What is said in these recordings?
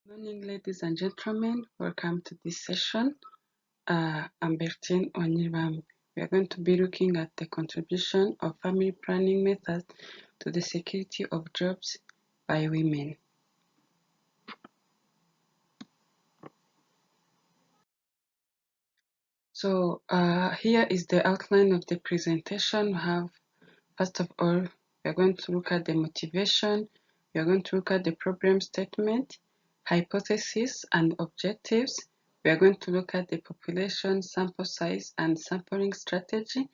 Good morning, ladies and gentlemen. Welcome to this session. I'm Berthine Onyibam. We are going to be looking at the contribution of family planning methods to the security of jobs by women. So here is the outline of the presentation. We have, first of all, we are going to look at the motivation. We are going to look at the problem statement, hypothesis, and objectives. We are going to look at the population, sample size, and sampling strategy.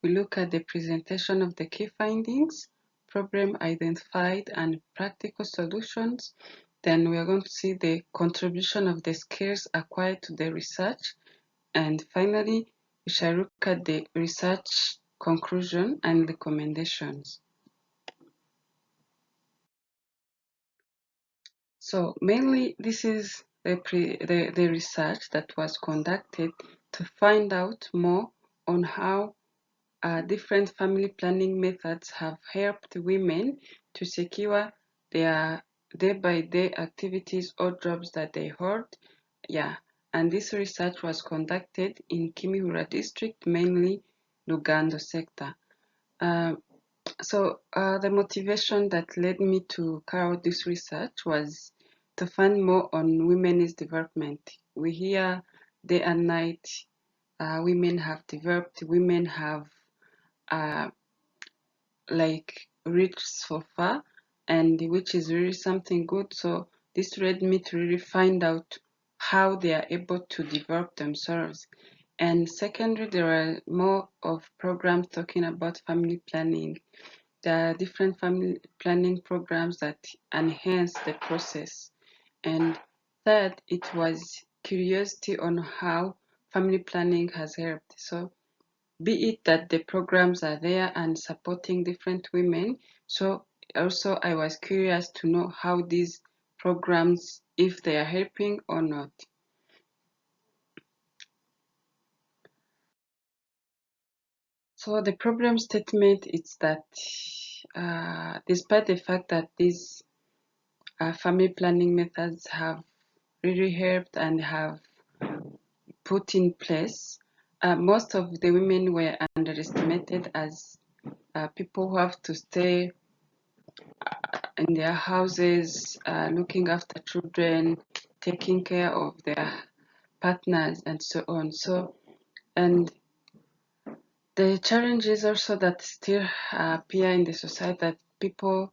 We look at the presentation of the key findings, problem identified, and practical solutions. Then we are going to see the contribution of the skills acquired to the research. And finally, we shall look at the research conclusion and recommendations. So mainly this is the research that was conducted to find out more on how different family planning methods have helped women to secure their day-by-day activities or jobs that they hold. Yeah, and this research was conducted in Kimihurura district, mainly Lugando sector. So the motivation that led me to carry out this research was to find more on women's development. We hear day and night women have developed, women have uh, like reached so far, and which is really something good. So this led me to really find out how they are able to develop themselves. And secondly, there are more of programs talking about family planning. There are different family planning programs that enhance the process. And third, it was curiosity on how family planning has helped. So be it that the programs are there and supporting different women. So also I was curious to know how these programs, if they are helping or not. So the problem statement is that despite the fact that these family planning methods have really helped and have put in place, most of the women were underestimated as people who have to stay in their houses, looking after children, taking care of their partners, and so on. So, and the challenges also that still appear in the society that people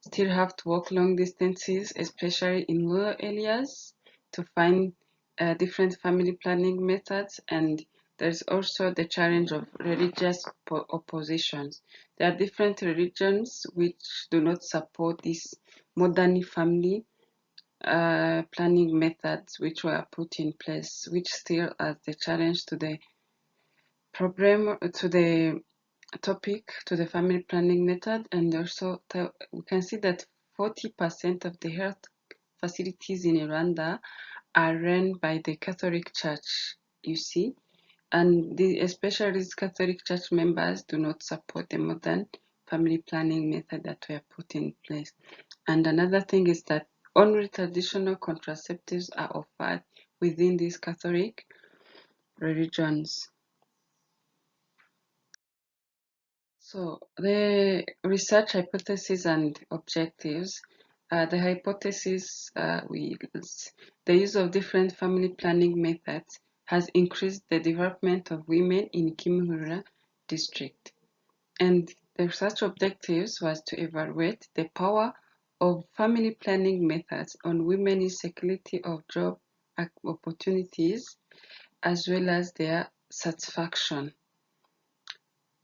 still have to walk long distances, especially in rural areas, to find different family planning methods. And there's also the challenge of religious oppositions. There are different religions which do not support this modern family planning methods which were put in place, which still as the challenge to the problem, to the topic, to the family planning method. And also we can see that 40% of the health facilities in Rwanda are run by the Catholic Church, you see, and especially these Catholic Church members do not support the modern family planning method that were put in place. And another thing is that only traditional contraceptives are offered within these Catholic religions. So the research hypothesis and objectives. The hypothesis the use of different family planning methods has increased the development of women in Kimihurura district. And the research objectives was to evaluate the power of family planning methods on women's security of job opportunities as well as their satisfaction.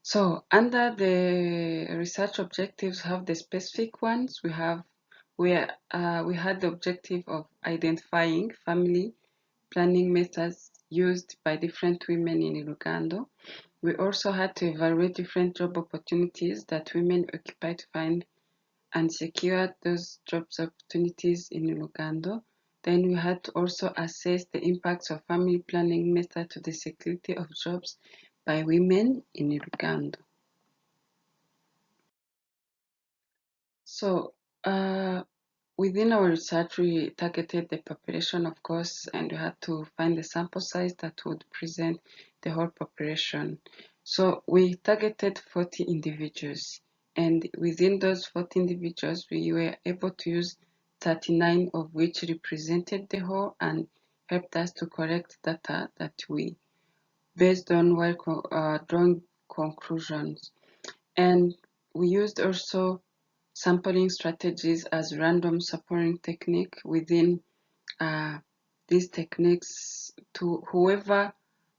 So under the research objectives have the specific ones. We had the objective of identifying family planning methods used by different women in Uganda. We also had to evaluate different job opportunities that women occupy to find and secure those jobs opportunities in Uganda. Then we had to also assess the impacts of family planning method to the security of jobs by women in Uganda. So within our research, we targeted the population, of course, and we had to find the sample size that would present the whole population. So we targeted 40 individuals, and within those 40 individuals, we were able to use 39 of which represented the whole and helped us to collect data that we based on while drawing conclusions. And we used also sampling strategies as random sampling technique within these techniques to whoever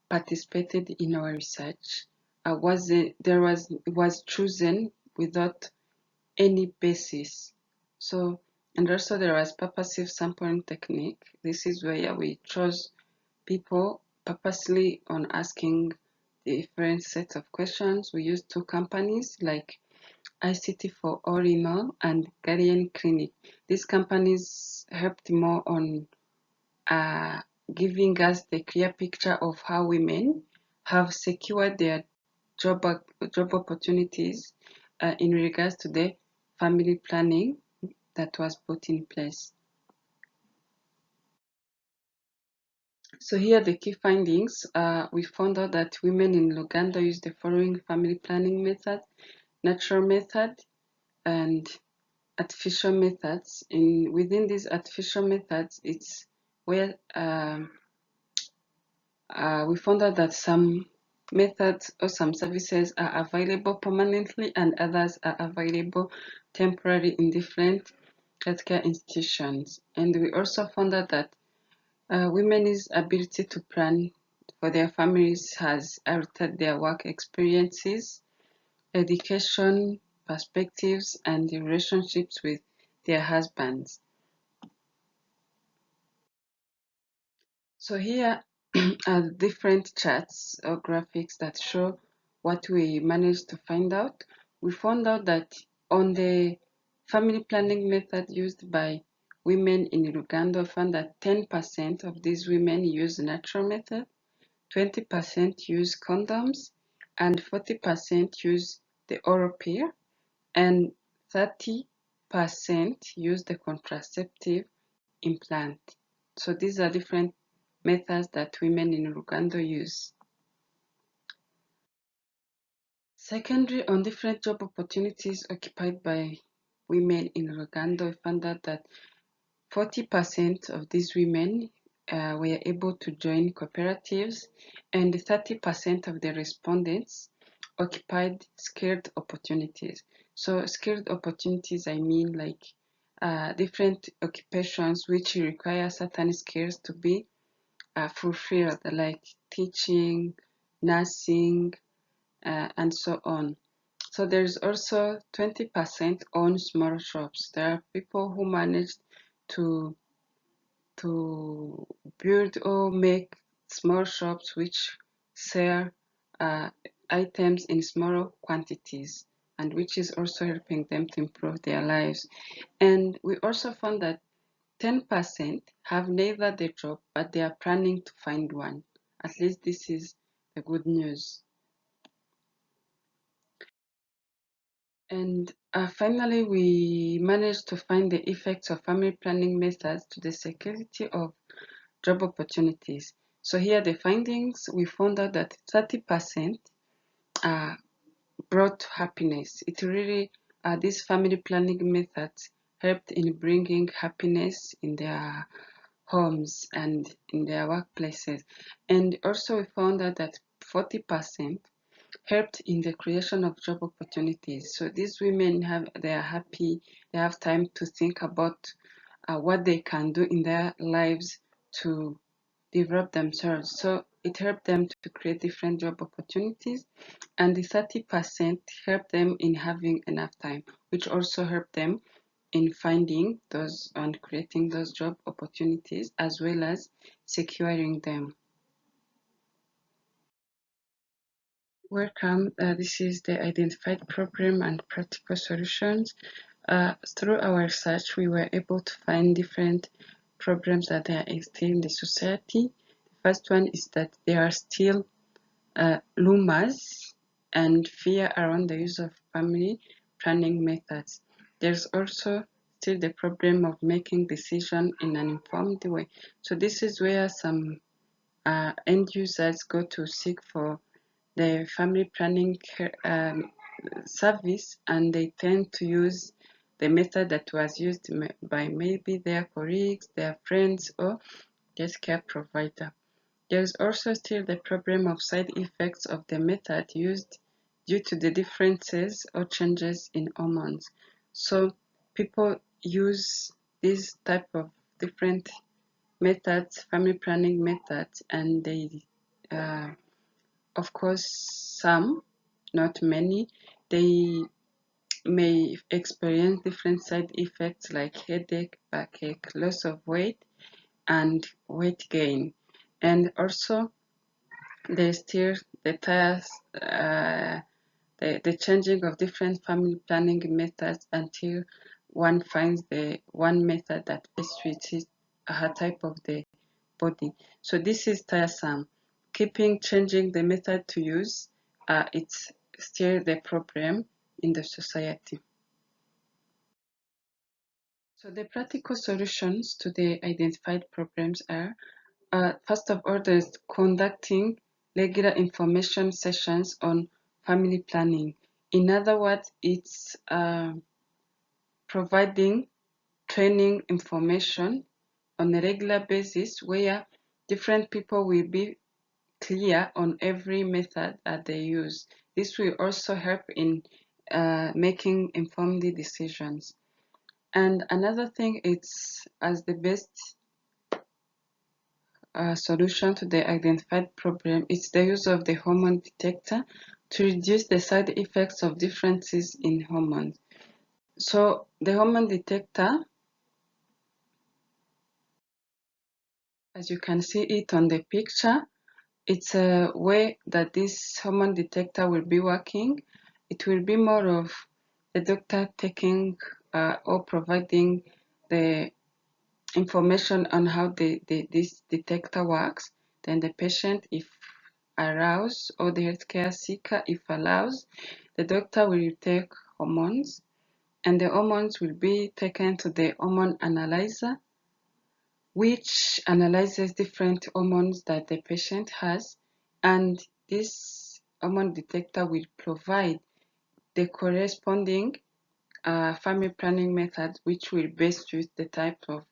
participated in our research was chosen without any basis. So, and also there was purposive sampling technique. This is where we chose people purposely on asking different sets of questions. We used two companies like ICT for All in All and Guardian Clinic. These companies helped more on uh, giving us the clear picture of how women have secured their job opportunities in regards to the family planning that was put in place. So here are the key findings. We found out that women in Luganda use the following family planning method: natural method and artificial methods. Within these artificial methods, it's where we found out that some methods or some services are available permanently and others are available temporarily in different healthcare institutions. And we also found out that women's ability to plan for their families has altered their work experiences, education, perspectives, and the relationships with their husbands. So here are different charts or graphics that show what we managed to find out. We found out that on the family planning method used by women in Uganda, found that 10% of these women use natural method, 20% use condoms, and 40% use the oral pill, and 30% use the contraceptive implant. So these are different methods that women in Uganda use. Secondly, on different job opportunities occupied by women in Uganda, we found out that 40% of these women were able to join cooperatives, and 30% of the respondents occupied skilled opportunities. So skilled opportunities, I mean like different occupations which require certain skills to be fulfilled, like teaching, nursing, and so on. So there's also 20% on small shops. There are people who managed to to build or make small shops which sell uh, items in small quantities, and which is also helping them to improve their lives. And we also found that 10% have neither the job, but they are planning to find one. At least this is the good news. And finally, we managed to find the effects of family planning methods to the security of job opportunities. So here are the findings. We found out that 30% brought happiness. It really, these family planning methods helped in bringing happiness in their homes and in their workplaces. And also we found out that 40% helped in the creation of job opportunities. So these women they are happy, they have time to think about what they can do in their lives to develop themselves. So it helped them to create different job opportunities, and the 30% helped them in having enough time, which also helped them in finding those and creating those job opportunities as well as securing them. Welcome. This is the identified problem and practical solutions. Through our research, we were able to find different problems that are existing in the society. The first one is that there are still rumors and fear around the use of family planning methods. There's also still the problem of making decision in an informed way. So this is where some end users go to seek for the family planning service, and they tend to use the method that was used by maybe their colleagues, their friends, or their care provider. There is also still the problem of side effects of the method used due to the differences or changes in hormones. So people use this type of different methods, family planning methods, and they, of course, some, not many, they may experience different side effects like headache, backache, loss of weight, and weight gain. And also, there's still the the changing of different family planning methods until one finds the one method that best suits her type of the body. So this is tiresome. Keeping changing the method to use, it's still the problem in the society. So the practical solutions to the identified problems are, first of all, there's conducting regular information sessions on family planning. In other words, it's providing training information on a regular basis where different people will be clear on every method that they use. This will also help in making informed decisions. And another thing is, as the best solution to the identified problem, is the use of the hormone detector to reduce the side effects of differences in hormones. So the hormone detector, as you can see it on the picture, it's a way that this hormone detector will be working. It will be more of the doctor taking or providing the information on how this detector works. Then the patient, if aroused, or the healthcare seeker, if allows, the doctor will take hormones, and the hormones will be taken to the hormone analyzer, which analyzes different hormones that the patient has, and this hormone detector will provide the corresponding family planning method which will best suit the type of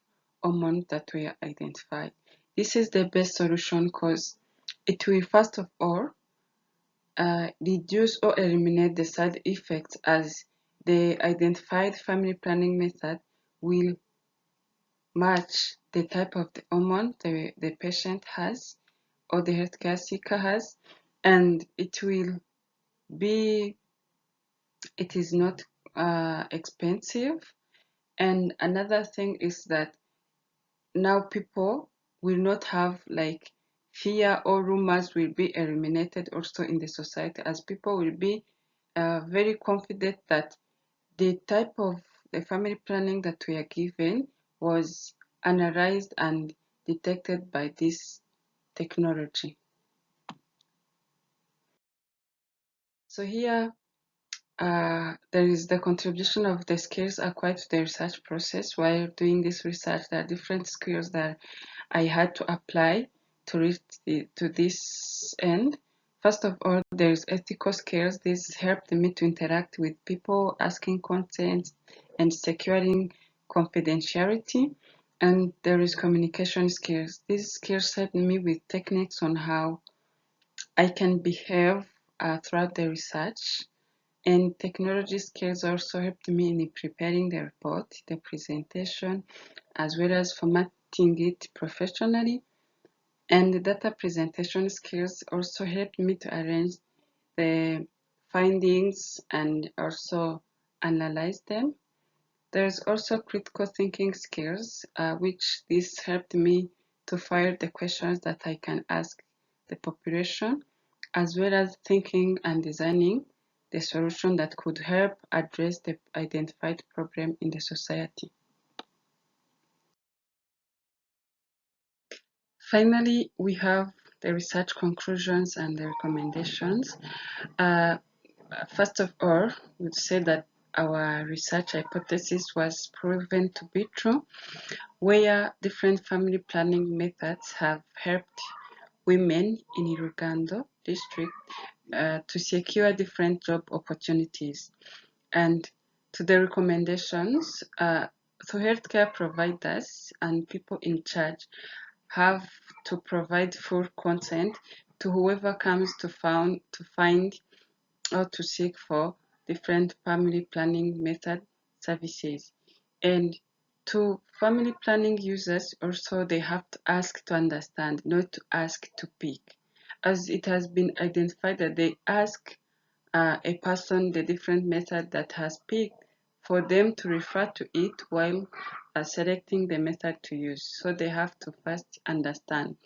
hormone that we identified. This is the best solution because it will first of all reduce or eliminate the side effects, as the identified family planning method will match the type of the hormone the patient has or the healthcare seeker has, and it is not expensive. And another thing is that now people will not have like fear, or rumors will be eliminated also in the society, as people will be very confident that the type of the family planning that we are given was analyzed and detected by this technology. So here there is the contribution of the skills acquired to the research process. While doing this research, there are different skills that I had to apply to reach to this end. First of all, there's ethical skills. This helped me to interact with people, asking consent and securing confidentiality. And there is communication skills. These skills helped me with techniques on how I can behave throughout the research. And technology skills also helped me in preparing the report, the presentation, as well as formatting it professionally. And the data presentation skills also helped me to arrange the findings and also analyze them. There's also critical thinking skills, which this helped me to file the questions that I can ask the population, as well as thinking and designing the solution that could help address the identified problem in the society. Finally, we have the research conclusions and the recommendations. Uh, First of all, we'd say that our research hypothesis was proven to be true, where different family planning methods have helped women in Irugando district to secure different job opportunities. And to the recommendations, so healthcare providers and people in charge have to provide full consent to whoever comes to find or to seek for different family planning method services. And to family planning users also, they have to ask to understand, not to ask to pick, as it has been identified that they ask a person the different method that has picked for them to refer to it while selecting the method to use. So they have to first understand.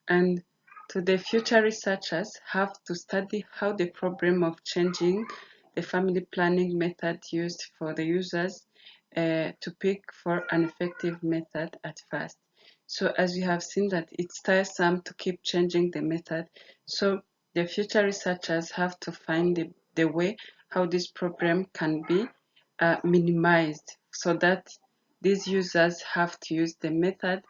And to the future researchers have to study how the problem of changing the family planning method used for the users to pick for an effective method at first. So as you have seen that it's tiresome to keep changing the method, so the future researchers have to find the way how this problem can be minimized so that these users have to use the method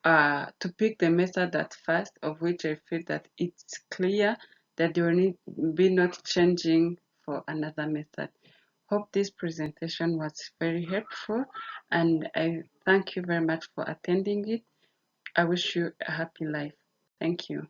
to pick the method at first, of which I feel that it's clear that they will need be not changing for another method. Hope this presentation was very helpful, and I thank you very much for attending it. I wish you a happy life. Thank you.